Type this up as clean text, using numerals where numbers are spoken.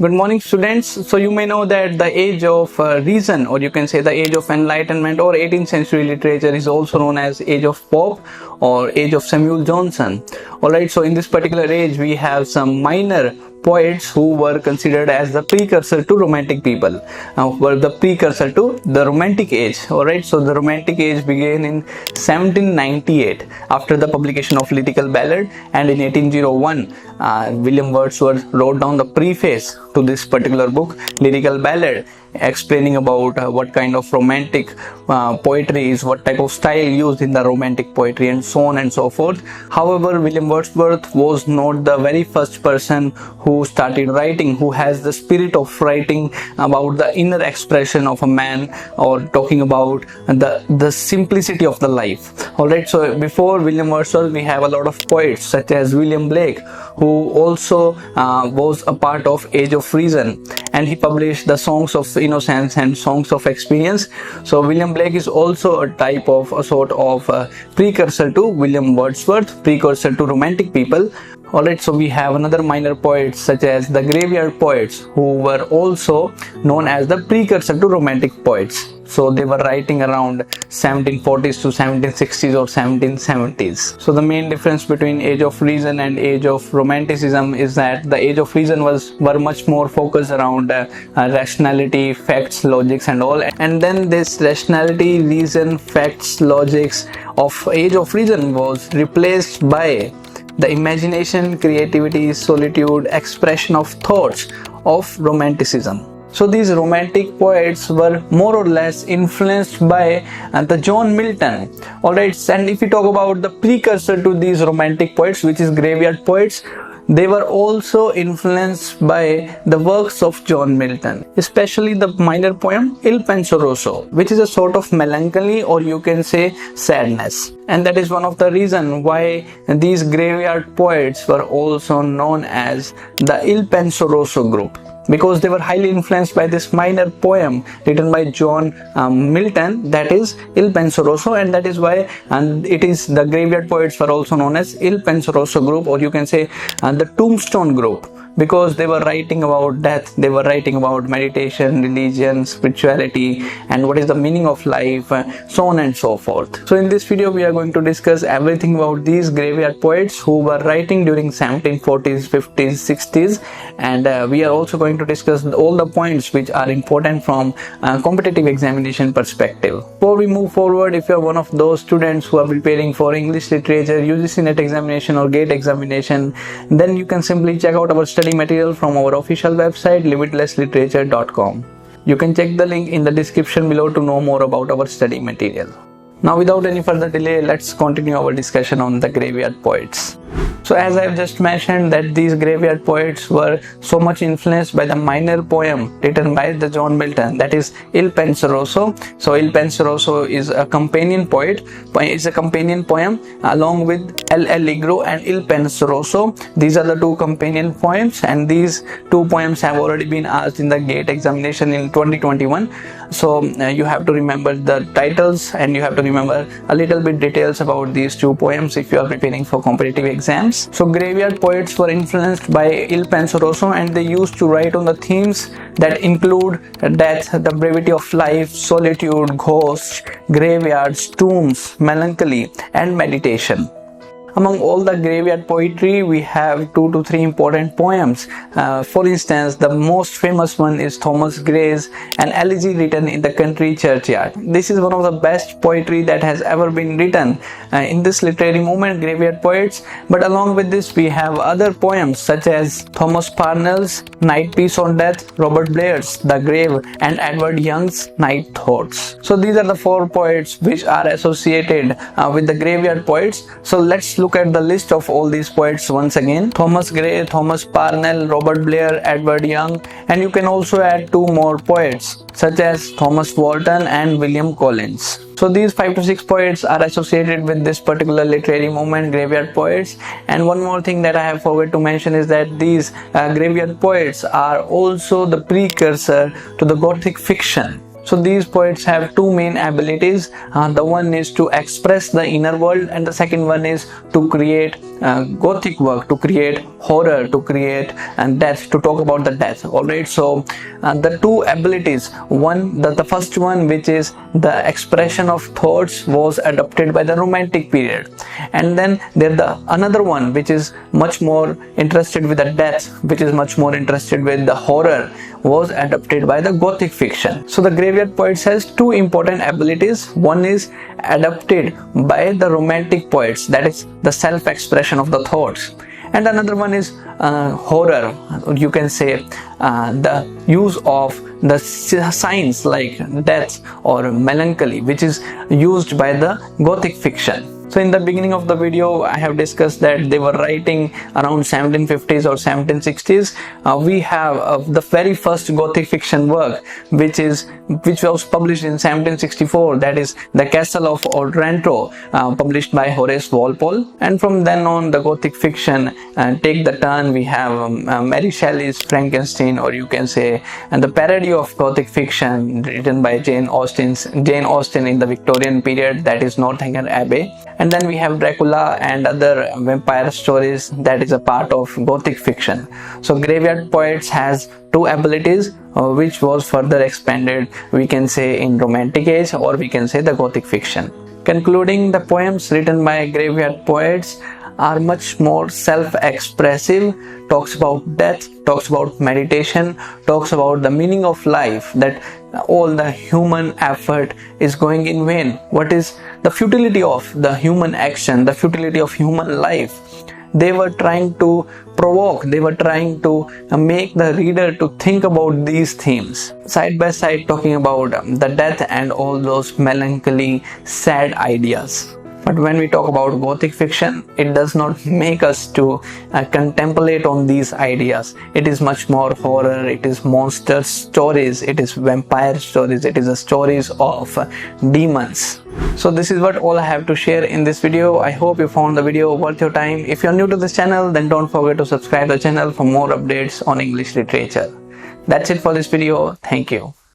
Good morning, students. So you may know that the age of reason, or you can say the age of enlightenment, or 18th century literature is also known as age of Pope or age of Samuel Johnson. Alright, so in this particular age we have some minor poets who were considered as the precursor to romantic people, were the precursor to the romantic age. Alright, so the romantic age began in 1798 after the publication of Lyrical Ballad, and in 1801 William Wordsworth wrote down the preface to this particular book, Lyrical Ballad, explaining about what kind of romantic poetry is, what type of style used in the romantic poetry, and so on and so forth. However, William Wordsworth was not the very first person who started writing, who has the spirit of writing about the inner expression of a man, or talking about the simplicity of the life. Alright, so before William Wordsworth we have a lot of poets such as William Blake, who also was a part of Age of Reason, and he published the Songs of Innocence and Songs of Experience. So William Blake is also a sort of precursor to William Wordsworth, precursor to romantic people. Alright, so we have another minor poets such as the graveyard poets, who were also known as the precursor to romantic poets. So they were writing around 1740s to 1760s or 1770s. So the main difference between Age of Reason and Age of Romanticism is that the Age of Reason were much more focused around rationality, facts, logics and all. And then this rationality, reason, facts, logics of Age of Reason was replaced by the imagination, creativity, solitude, expression of thoughts of Romanticism. So these romantic poets were more or less influenced by the John Milton. Alright, and if we talk about the precursor to these romantic poets, which is graveyard poets, they were also influenced by the works of John Milton, especially the minor poem Il Penseroso, which is a sort of melancholy, or you can say sadness. And that is one of the reasons why these graveyard poets were also known as the Il Penseroso group, because they were highly influenced by this minor poem written by John Milton, that is Il Penseroso, and that is why it is the graveyard poets were also known as Il Penseroso group, or you can say the tombstone group, because they were writing about death, they were writing about meditation, religion, spirituality, and what is the meaning of life, so on and so forth. So in this video we are going to discuss everything about these graveyard poets who were writing during 1740s, 50s, 60s, and we are also going to discuss all the points which are important from competitive examination perspective. Before we move forward, if you are one of those students who are preparing for English literature, UGC NET examination or GATE examination, then you can simply check out our study material from our official website limitlessliterature.com. You can check the link in the description below to know more about our study material. Now without any further delay, let's continue our discussion on the graveyard poets. So as I have just mentioned that these graveyard poets were so much influenced by the minor poem written by the John Milton, that is Il Penseroso. So Il Penseroso is a companion poet, it's a companion poem along with El Allegro and Il Penseroso. These are the two companion poems, and these two poems have already been asked in the GATE examination in 2021. So you have to remember the titles, and you have to remember a little bit details about these two poems if you are preparing for competitive exams. So graveyard poets were influenced by Il Penseroso, and they used to write on the themes that include death, the brevity of life, solitude, ghosts, graveyards, tombs, melancholy, and meditation. Among all the graveyard poetry, we have 2 to 3 important poems. For instance, the most famous one is Thomas Gray's An Elegy Written in the Country Churchyard. This is one of the best poetry that has ever been written in this literary movement, graveyard poets. But along with this, we have other poems such as Thomas Parnell's Night Piece on Death, Robert Blair's The Grave, and Edward Young's Night Thoughts. So these are the 4 poets which are associated with the graveyard poets. So let's look at the list of all these poets once again. Thomas Gray, Thomas Parnell, Robert Blair, Edward Young, and you can also add 2 more poets such as Thomas Walton and William Collins. So these 5 to 6 poets are associated with this particular literary movement, graveyard poets. And one more thing that I have forgot to mention is that these graveyard poets are also the precursor to the Gothic fiction. So these poets have 2 main abilities. The one is to express the inner world, and the second one is to create Gothic work, to create horror, to create and death, to talk about the death. Alright, so the two abilities, the first one, which is the expression of thoughts, was adopted by the Romantic period, and then there's another one which is much more interested with the death, which is much more interested with the horror, was adopted by the Gothic fiction. So the graveyard poets has two important abilities. One is adopted by the Romantic poets, that is the self-expression of the thoughts, and another one is horror, you can say the use of the signs like death or melancholy, which is used by the Gothic fiction. So in the beginning of the video, I have discussed that they were writing around 1750s or 1760s. We have the very first Gothic fiction work, which was published in 1764, that is The Castle of Otranto, published by Horace Walpole. And from then on, the Gothic fiction take the turn. We have Mary Shelley's Frankenstein, or you can say, and the parody of Gothic fiction written by Jane Austen in the Victorian period, that is Northanger Abbey. And then we have Dracula and other vampire stories, that is a part of Gothic fiction. So graveyard poets has two abilities, which was further expanded, we can say, in Romantic age, or we can say the Gothic fiction. Concluding, the poems written by graveyard poets are much more self-expressive, talks about death, talks about meditation, talks about the meaning of life, that all the human effort is going in vain. What is the futility of the human action, the futility of human life? They were trying to provoke, they were trying to make the reader to think about these themes, side by side talking about the death and all those melancholy, sad ideas. But when we talk about Gothic fiction, it does not make us to contemplate on these ideas. It is much more horror, it is monster stories, it is vampire stories, it is the stories of demons. So this is what all I have to share in this video. I hope you found the video worth your time. If you're new to this channel, then don't forget to subscribe to the channel for more updates on English literature. That's it for this video. Thank you.